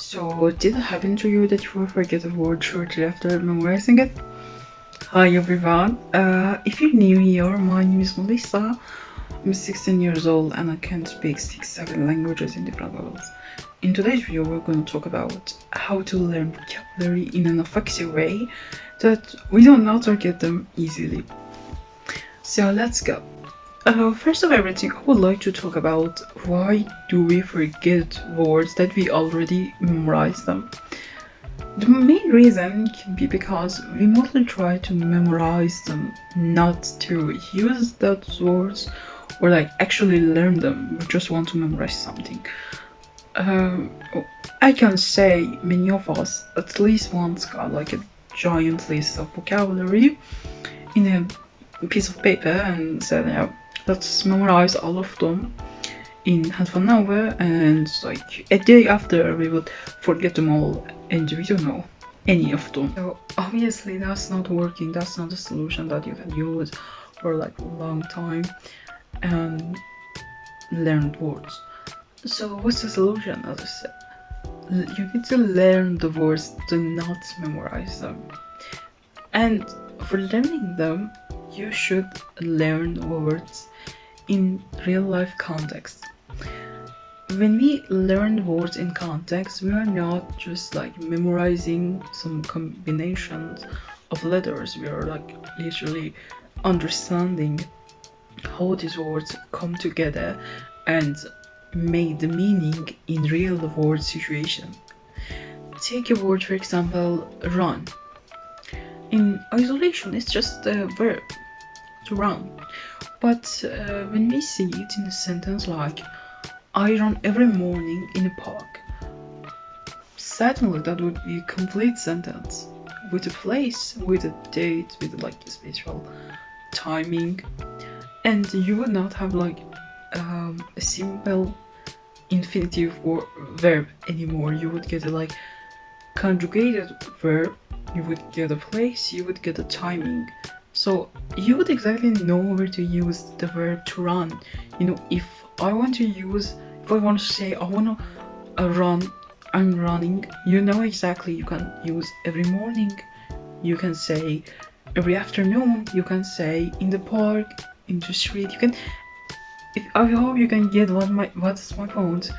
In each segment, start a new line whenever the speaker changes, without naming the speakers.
So, did it happen to you that you will forget a word shortly after memorizing it? Hi everyone, if you're new here, my name is Melissa. I'm 16 years old and I can speak 6-7 languages in different levels. In today's video, we're going to talk about how to learn vocabulary in an effective way that we do not forget them easily. So let's go. First of everything, I would like to talk about why do we forget words that we already memorized them. The main reason can be because we mostly try to memorize them, not to use those words or actually learn them. We just want to memorize something. I can say many of us at least once got a giant list of vocabulary in a piece of paper and said, yeah, let's memorize all of them in half an hour, and a day after we would forget them all and we don't know any of them. So obviously that's not working, that's not a solution that you can use for a long time and learn words. So what's the solution? As I said, you need to learn the words, do not memorize them. And for learning them, you should learn words in real life context. When we learn words in context, we are not just memorizing some combinations of letters. We are literally understanding how these words come together and make the meaning in real world situation. Take a word, for example, run. In isolation, it's just a verb, to run. But when we see it in a sentence like, I run every morning in a park, certainly that would be a complete sentence with a place, with a date, with a special timing, and you would not have a simple infinitive verb anymore. You would get a conjugated verb, you would get a place, you would get a timing. So you would exactly know where to use the verb to run. If I want to say I want to run, I'm running, you know exactly. You can use every morning, you can say every afternoon, you can say in the park, in the street. I hope you can get what's my point.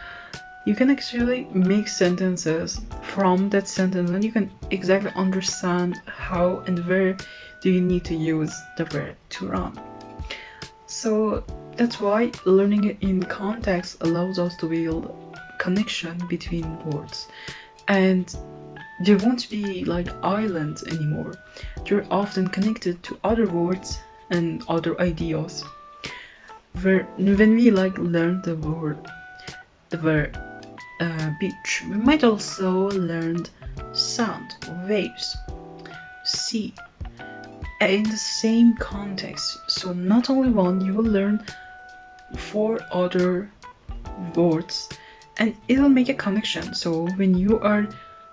You can actually make sentences from that sentence and you can exactly understand how and where do you need to use the verb to run. So that's why learning it in context allows us to build connection between words, and they won't be like islands anymore. They're often connected to other words and other ideas. When we learn the word beach, we might also learn sound, waves, sea, in the same context. So not only one, you will learn 4 other words and it will make a connection. So when you are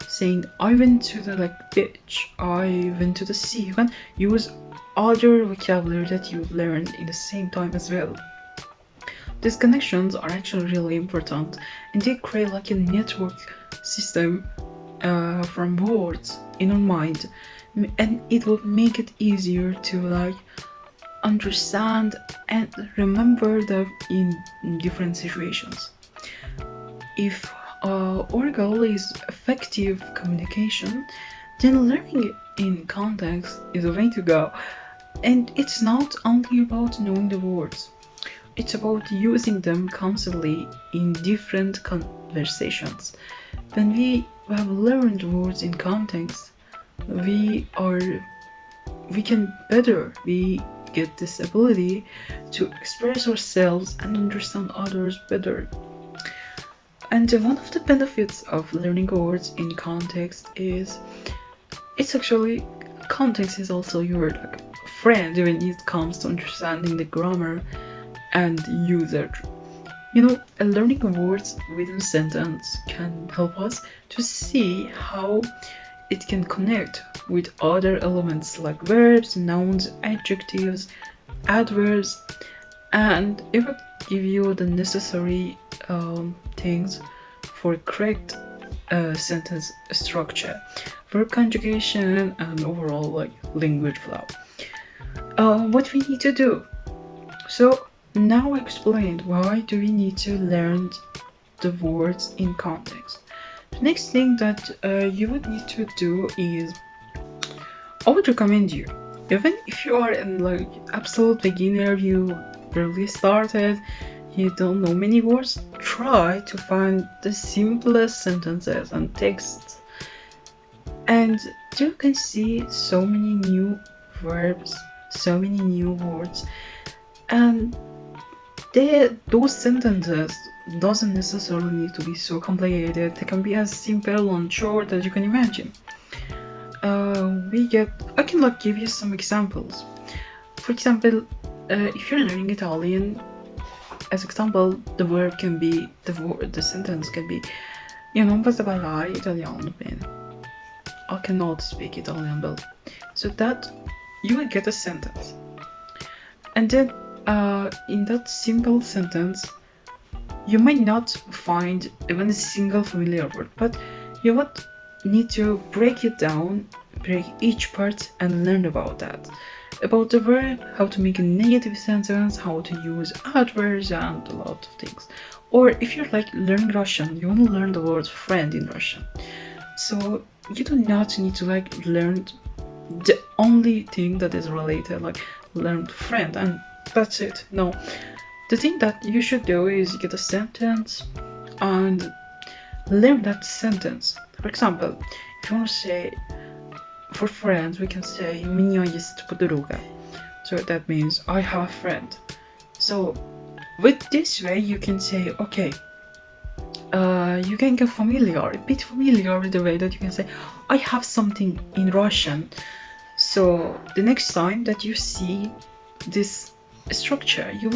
saying I went to the beach, I went to the sea, you can use other vocabulary that you learned in the same time as well. These connections are actually really important and they create a network system from words in our mind, and it will make it easier to understand and remember them in different situations. If our goal is effective communication, then learning it in context is the way to go. And it's not only about knowing the words, it's about using them constantly in different conversations. When we have learned words in context, we get this ability to express ourselves and understand others better. And one of the benefits of learning words in context is context is also your friend when it comes to understanding the grammar and usage. Learning words within a sentence can help us to see how it can connect with other elements like verbs, nouns, adjectives, adverbs, and it will give you the necessary things for correct sentence structure, verb conjugation, and overall like language flow. What we need to do. So now I explained why do we need to learn the words in context. The next thing that you would need to do is, I would recommend you, even if you are in like absolute beginner, you barely started, you don't know many words, try to find the simplest sentences and texts, and you can see so many new verbs, so many new words, and those sentences doesn't necessarily need to be so complicated. They can be as simple and short as you can imagine. I can like give you some examples. For example, if you're learning Italian, as example, the verb can be, the sentence can be: io non posso parlare italiano bene. I cannot speak Italian well. So that you will get a sentence, and then in that simple sentence you might not find even a single familiar word, but you would need to break it down, break each part and learn about that. About the verb, how to make a negative sentence, how to use adverbs, and a lot of things. Or if you're like learning Russian, you want to learn the word friend in Russian. So you do not need to like learn the only thing that is related, like learn friend and that's it. No. The thing that you should do is get a sentence and learn that sentence. For example, if you want to say, for friends, we can say у меня есть подруга. So that means I have a friend. So with this way you can say, okay, you can get a bit familiar with the way that you can say I have something in Russian. So the next time that you see this structure, you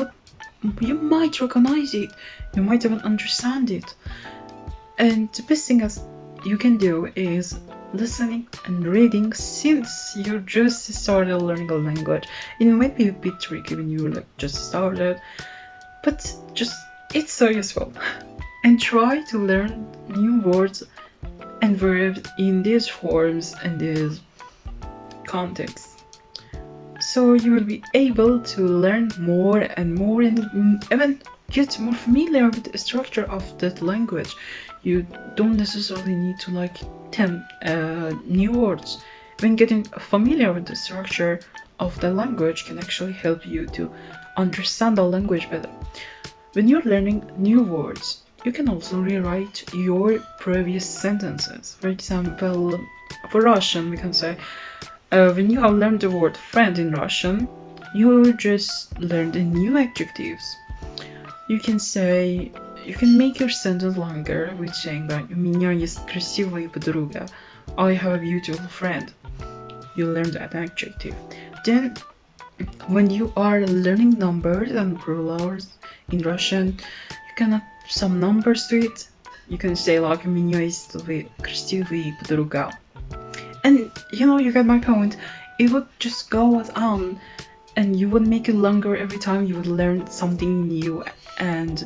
might recognize it, you might even understand it. And the best thing as you can do is listening and reading since you just started learning a language. It might be a bit tricky when you like just started, but just it's so useful. And try to learn new words and verbs in these forms and these contexts. So you will be able to learn more and more and even get more familiar with the structure of that language. You don't necessarily need to like 10 new words. Even getting familiar with the structure of the language can actually help you to understand the language better. When you're learning new words, you can also rewrite your previous sentences. For example, for Russian, we can say, when you have learned the word friend in Russian, you just learned the new adjectives. You can make your sentence longer with saying that у меня есть красивая подруга. I have a beautiful friend. You learn that adjective. Then, when you are learning numbers and plurals in Russian, you can add some numbers to it. You can say like у меня есть красивая подруга. And you get my point. It would just go on, and you would make it longer every time you would learn something new, and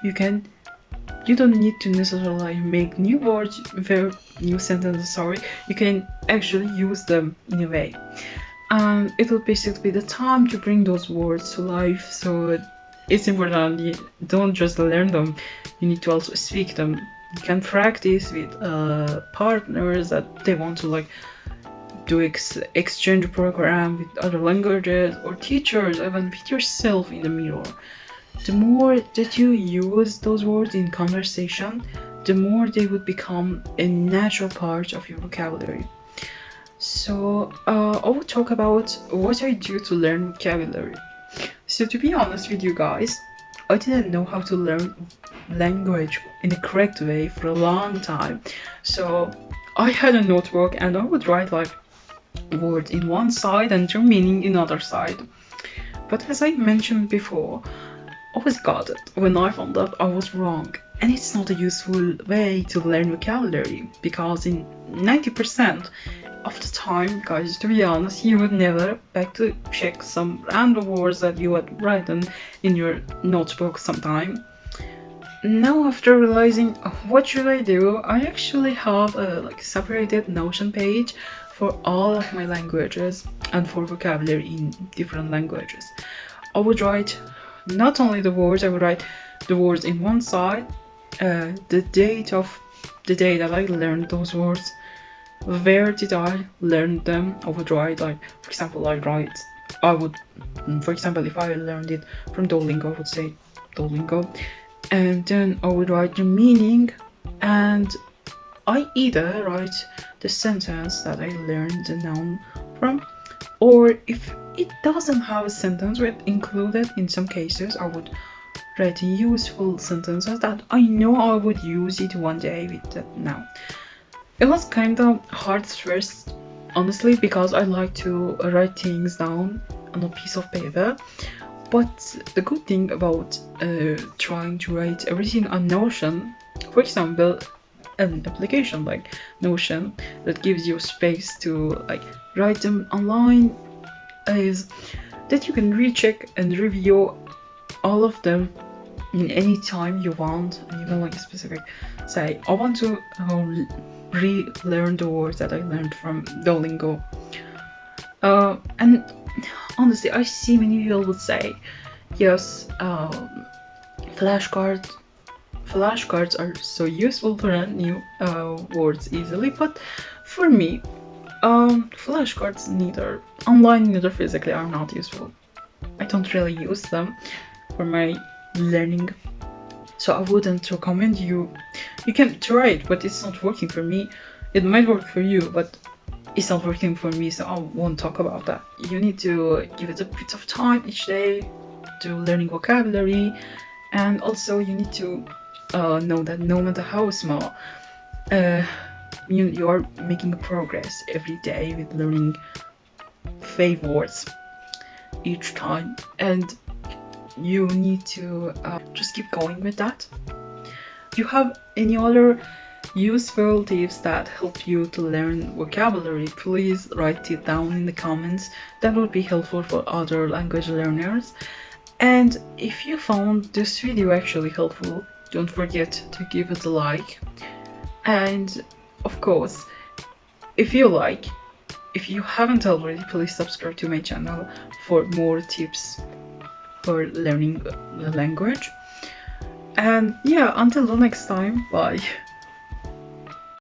you don't need to necessarily make new words, new sentences, you can actually use them in a way. And it will basically be the time to bring those words to life, so it's important you don't just learn them, you need to also speak them. You can practice with partners that they want to like do exchange program with other languages, or teachers, even with yourself in the mirror. The more that you use those words in conversation, the more they would become a natural part of your vocabulary. So I will talk about what I do to learn vocabulary. So to be honest with you guys, I didn't know how to learn language in the correct way for a long time. So I had a notebook and I would write like words in one side and their meaning in other side. But as I mentioned before, I always got it when I found out I was wrong. And it's not a useful way to learn vocabulary, because in 90% of the time, guys, to be honest, you would never back to check some random words that you had written in your notebook sometime. now after realizing what should I do, I actually have a like separated Notion page for all of my languages and for vocabulary in different languages. I would write not only the words, I would write the words in one side, the date of the day that I learned those words, where did I learn them. I would write, like, for example, for example, if I learned it from Duolingo, I would say Duolingo, and then I would write the meaning, and I either write the sentence that I learned the noun from, or if it doesn't have a sentence with included, in some cases I would write useful sentences that I know I would use it one day with that noun. It was kind of hard at first, honestly, because I like to write things down on a piece of paper. But the good thing about trying to write everything on Notion, for example, an application like Notion that gives you space to like write them online, is that you can recheck and review all of them in any time you want, and you can like specific say, I want to relearn the words that I learned from Duolingo. And honestly, I see many people would say, yes, flashcards are so useful to learn new words easily, but for me, flashcards neither online neither physically are not useful. I don't really use them for my learning, so I wouldn't recommend you. You can try it, but it's not working for me. It might work for you, but it's not working for me, so I won't talk about that. You need to give it a bit of time each day to learning vocabulary, and also you need to know that no matter how small, you are making progress every day with learning 5 words each time, and you need to just keep going with that. Do you have any other useful tips that help you to learn vocabulary? Please write it down in the comments. That would be helpful for other language learners. And if you found this video actually helpful, don't forget to give it a like. And of course, if you haven't already, please subscribe to my channel for more tips for learning the language. And yeah, until the next time, bye.